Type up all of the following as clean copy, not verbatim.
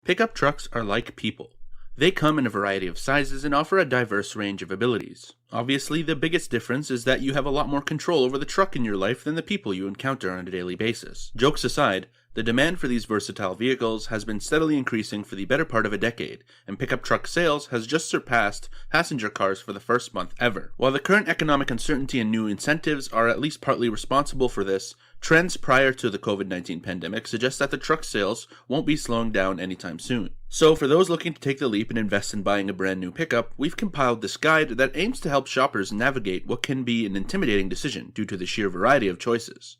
Pickup trucks are like people. They come in a variety of sizes and offer a diverse range of abilities. Obviously, the biggest difference is that you have a lot more control over the truck in your life than the people you encounter on a daily basis. Jokes aside, the demand for these versatile vehicles has been steadily increasing for the better part of a decade, and pickup truck sales has just surpassed passenger cars for the first month ever. While the current economic uncertainty and new incentives are at least partly responsible for this, trends prior to the COVID-19 pandemic suggest that the truck sales won't be slowing down anytime soon. So for those looking to take the leap and invest in buying a brand new pickup, we've compiled this guide that aims to help shoppers navigate what can be an intimidating decision due to the sheer variety of choices.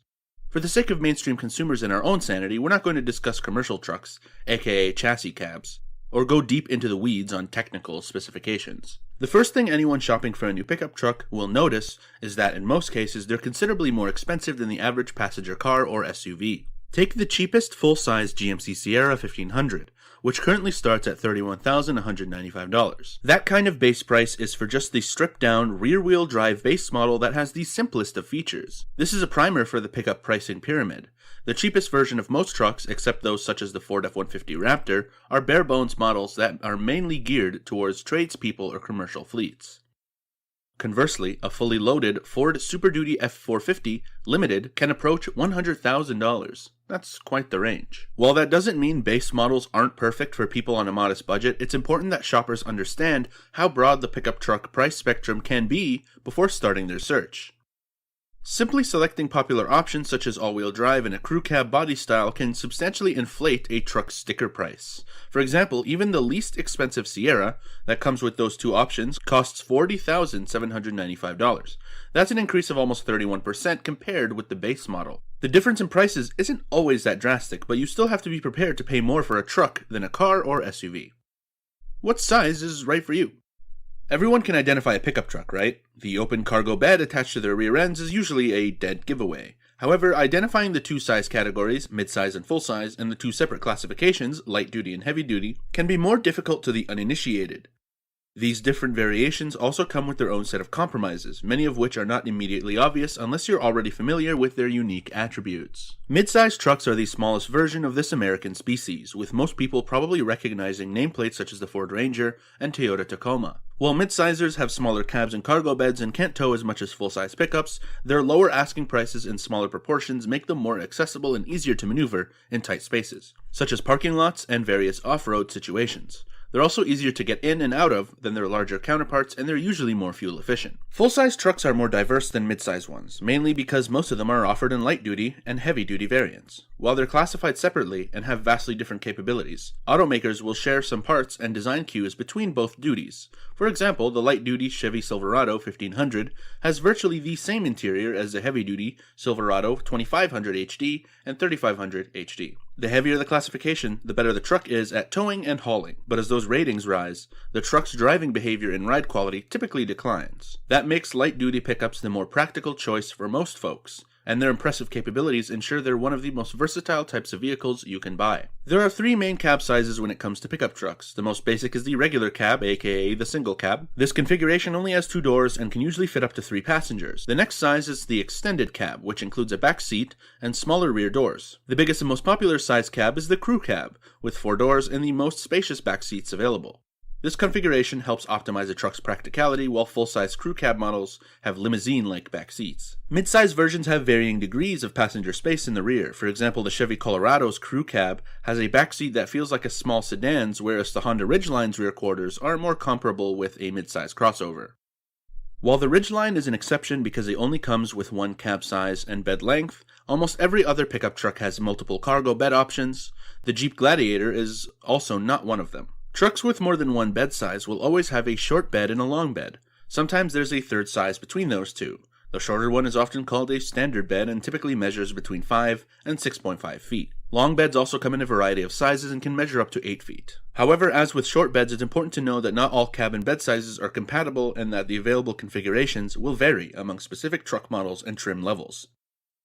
For the sake of mainstream consumers and our own sanity, we're not going to discuss commercial trucks, aka chassis cabs, or go deep into the weeds on technical specifications. The first thing anyone shopping for a new pickup truck will notice is that in most cases they're considerably more expensive than the average passenger car or SUV. Take the cheapest full-size GMC Sierra 1500, which currently starts at $31,195. That kind of base price is for just the stripped-down, rear-wheel drive base model that has the simplest of features. This is a primer for the pickup pricing pyramid. The cheapest version of most trucks, except those such as the Ford F-150 Raptor, are bare-bones models that are mainly geared towards tradespeople or commercial fleets. Conversely, a fully loaded Ford Super Duty F450 Limited can approach $100,000. That's quite the range. While that doesn't mean base models aren't perfect for people on a modest budget, it's important that shoppers understand how broad the pickup truck price spectrum can be before starting their search. Simply selecting popular options such as all-wheel drive and a crew cab body style can substantially inflate a truck's sticker price. For example, even the least expensive Sierra, that comes with those two options, costs $40,795. That's an increase of almost 31% compared with the base model. The difference in prices isn't always that drastic, but you still have to be prepared to pay more for a truck than a car or SUV. What size is right for you? Everyone can identify a pickup truck, right? The open cargo bed attached to their rear ends is usually a dead giveaway. However, identifying the two size categories, mid-size and full-size, and the two separate classifications, light-duty and heavy-duty, can be more difficult to the uninitiated. These different variations also come with their own set of compromises, many of which are not immediately obvious unless you're already familiar with their unique attributes. Mid-size trucks are the smallest version of this American species, with most people probably recognizing nameplates such as the Ford Ranger and Toyota Tacoma. While mid-sizers have smaller cabs and cargo beds and can't tow as much as full-size pickups, their lower asking prices and smaller proportions make them more accessible and easier to maneuver in tight spaces, such as parking lots and various off-road situations. They're also easier to get in and out of than their larger counterparts, and they're usually more fuel efficient. Full-size trucks are more diverse than mid-size ones, mainly because most of them are offered in light-duty and heavy-duty variants. While they're classified separately and have vastly different capabilities, automakers will share some parts and design cues between both duties. For example, the light-duty Chevy Silverado 1500 has virtually the same interior as the heavy-duty Silverado 2500 HD and 3500 HD. The heavier the classification, the better the truck is at towing and hauling. But as those ratings rise, the truck's driving behavior and ride quality typically declines. That makes light-duty pickups the more practical choice for most folks, and their impressive capabilities ensure they're one of the most versatile types of vehicles you can buy. There are three main cab sizes when it comes to pickup trucks. The most basic is the regular cab, aka the single cab. This configuration only has two doors and can usually fit up to 3 passengers. The next size is the extended cab, which includes a back seat and smaller rear doors. The biggest and most popular size cab is the crew cab, with 4 doors and the most spacious back seats available. This configuration helps optimize a truck's practicality, while full-size crew cab models have limousine-like back seats. Mid-size versions have varying degrees of passenger space in the rear. For example, the Chevy Colorado's crew cab has a back seat that feels like a small sedan's, whereas the Honda Ridgeline's rear quarters are more comparable with a mid-size crossover. While the Ridgeline is an exception because it only comes with one cab size and bed length, almost every other pickup truck has multiple cargo bed options. The Jeep Gladiator is also not one of them. Trucks with more than one bed size will always have a short bed and a long bed. Sometimes there's a third size between those two. The shorter one is often called a standard bed and typically measures between 5 and 6.5 feet. Long beds also come in a variety of sizes and can measure up to 8 feet. However, as with short beds, it's important to know that not all cabin bed sizes are compatible and that the available configurations will vary among specific truck models and trim levels.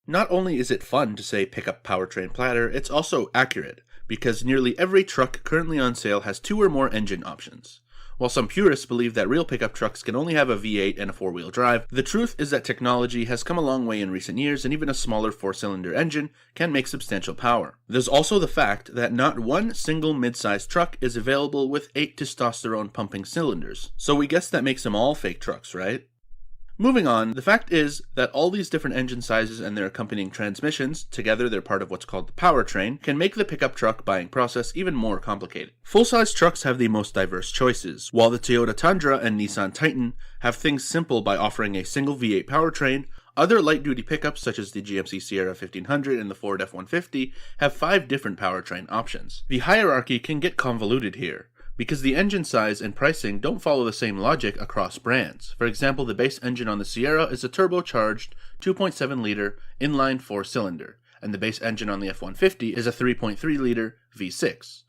Not only is it fun to say pickup powertrain platter, it's also accurate, because nearly every truck currently on sale has 2 or more engine options. While some purists believe that real pickup trucks can only have a V8 and a four-wheel drive, the truth is that technology has come a long way in recent years, and even a smaller four-cylinder engine can make substantial power. There's also the fact that not one single mid-sized truck is available with 8 testosterone pumping cylinders, so we guess that makes them all fake trucks, right? Moving on, the fact is that all these different engine sizes and their accompanying transmissions, together they're part of what's called the powertrain, can make the pickup truck buying process even more complicated. Full-size trucks have the most diverse choices, while the Toyota Tundra and Nissan Titan have things simple by offering a single V8 powertrain. Other light-duty pickups such as the GMC Sierra 1500 and the Ford F-150 have 5 different powertrain options. The hierarchy can get convoluted here, because the engine size and pricing don't follow the same logic across brands. For example, the base engine on the Sierra is a turbocharged 2.7-liter inline 4-cylinder, and the base engine on the F-150 is a 3.3-liter V6.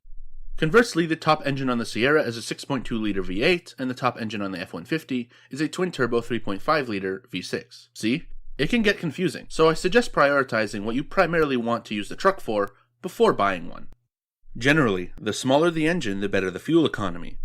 Conversely, the top engine on the Sierra is a 6.2-liter V8, and the top engine on the F-150 is a twin-turbo 3.5-liter V6. See? It can get confusing, so I suggest prioritizing what you primarily want to use the truck for before buying one. Generally, the smaller the engine, the better the fuel economy.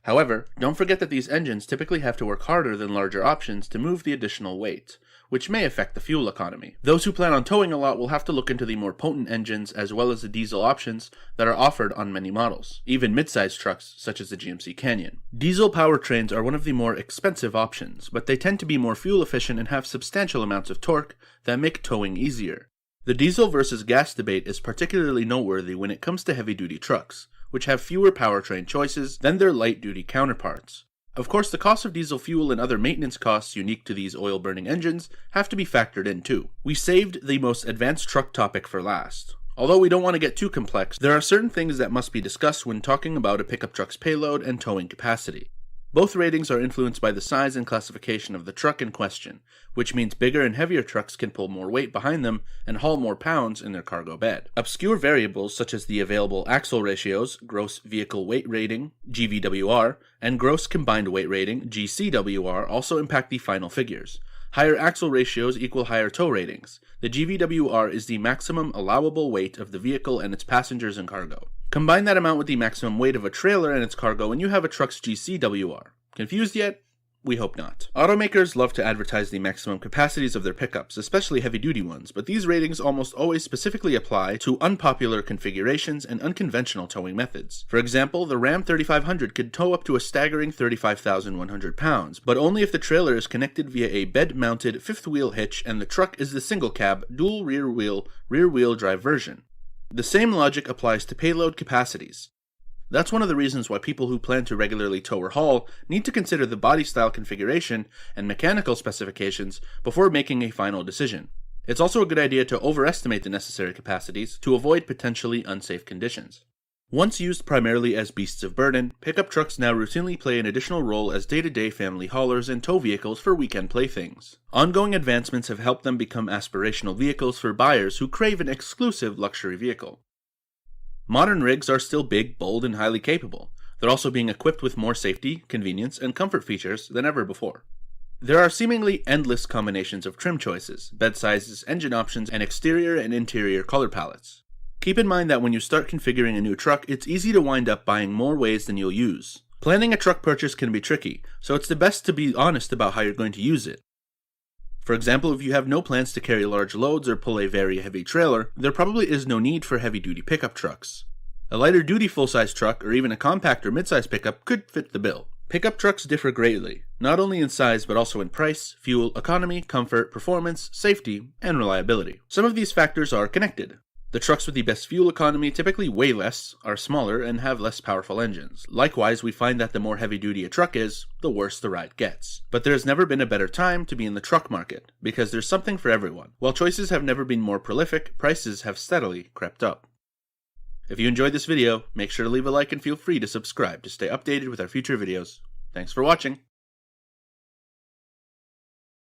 However, don't forget that these engines typically have to work harder than larger options to move the additional weight, which may affect the fuel economy. Those who plan on towing a lot will have to look into the more potent engines as well as the diesel options that are offered on many models, even mid-sized trucks such as the GMC Canyon. Diesel powertrains are one of the more expensive options, but they tend to be more fuel efficient and have substantial amounts of torque that make towing easier. The diesel versus gas debate is particularly noteworthy when it comes to heavy-duty trucks, which have fewer powertrain choices than their light-duty counterparts. Of course, the cost of diesel fuel and other maintenance costs unique to these oil-burning engines have to be factored in too. We saved the most advanced truck topic for last. Although we don't want to get too complex, there are certain things that must be discussed when talking about a pickup truck's payload and towing capacity. Both ratings are influenced by the size and classification of the truck in question, which means bigger and heavier trucks can pull more weight behind them and haul more pounds in their cargo bed. Obscure variables such as the available axle ratios, gross vehicle weight rating, GVWR, and gross combined weight rating, GCWR, also impact the final figures. Higher axle ratios equal higher tow ratings. The GVWR is the maximum allowable weight of the vehicle and its passengers and cargo. Combine that amount with the maximum weight of a trailer and its cargo and you have a truck's GCWR. Confused yet? We hope not. Automakers love to advertise the maximum capacities of their pickups, especially heavy-duty ones, but these ratings almost always specifically apply to unpopular configurations and unconventional towing methods. For example, the Ram 3500 could tow up to a staggering 35,100 pounds, but only if the trailer is connected via a bed-mounted fifth-wheel hitch and the truck is the single-cab, dual rear-wheel drive version. The same logic applies to payload capacities. That's one of the reasons why people who plan to regularly tow or haul need to consider the body style configuration and mechanical specifications before making a final decision. It's also a good idea to overestimate the necessary capacities to avoid potentially unsafe conditions. Once used primarily as beasts of burden, pickup trucks now routinely play an additional role as day-to-day family haulers and tow vehicles for weekend playthings. Ongoing advancements have helped them become aspirational vehicles for buyers who crave an exclusive luxury vehicle. Modern rigs are still big, bold, and highly capable. They're also being equipped with more safety, convenience, and comfort features than ever before. There are seemingly endless combinations of trim choices, bed sizes, engine options, and exterior and interior color palettes. Keep in mind that when you start configuring a new truck, it's easy to wind up buying more ways than you'll use. Planning a truck purchase can be tricky, so it's the best to be honest about how you're going to use it. For example, if you have no plans to carry large loads or pull a very heavy trailer, there probably is no need for heavy-duty pickup trucks. A lighter-duty full-size truck or even a compact or mid-size pickup could fit the bill. Pickup trucks differ greatly, not only in size but also in price, fuel economy, comfort, performance, safety, and reliability. Some of these factors are connected. The trucks with the best fuel economy typically weigh less, are smaller, and have less powerful engines. Likewise, we find that the more heavy-duty a truck is, the worse the ride gets. But there has never been a better time to be in the truck market, because there's something for everyone. While choices have never been more prolific, prices have steadily crept up. If you enjoyed this video, make sure to leave a like and feel free to subscribe to stay updated with our future videos. Thanks for watching!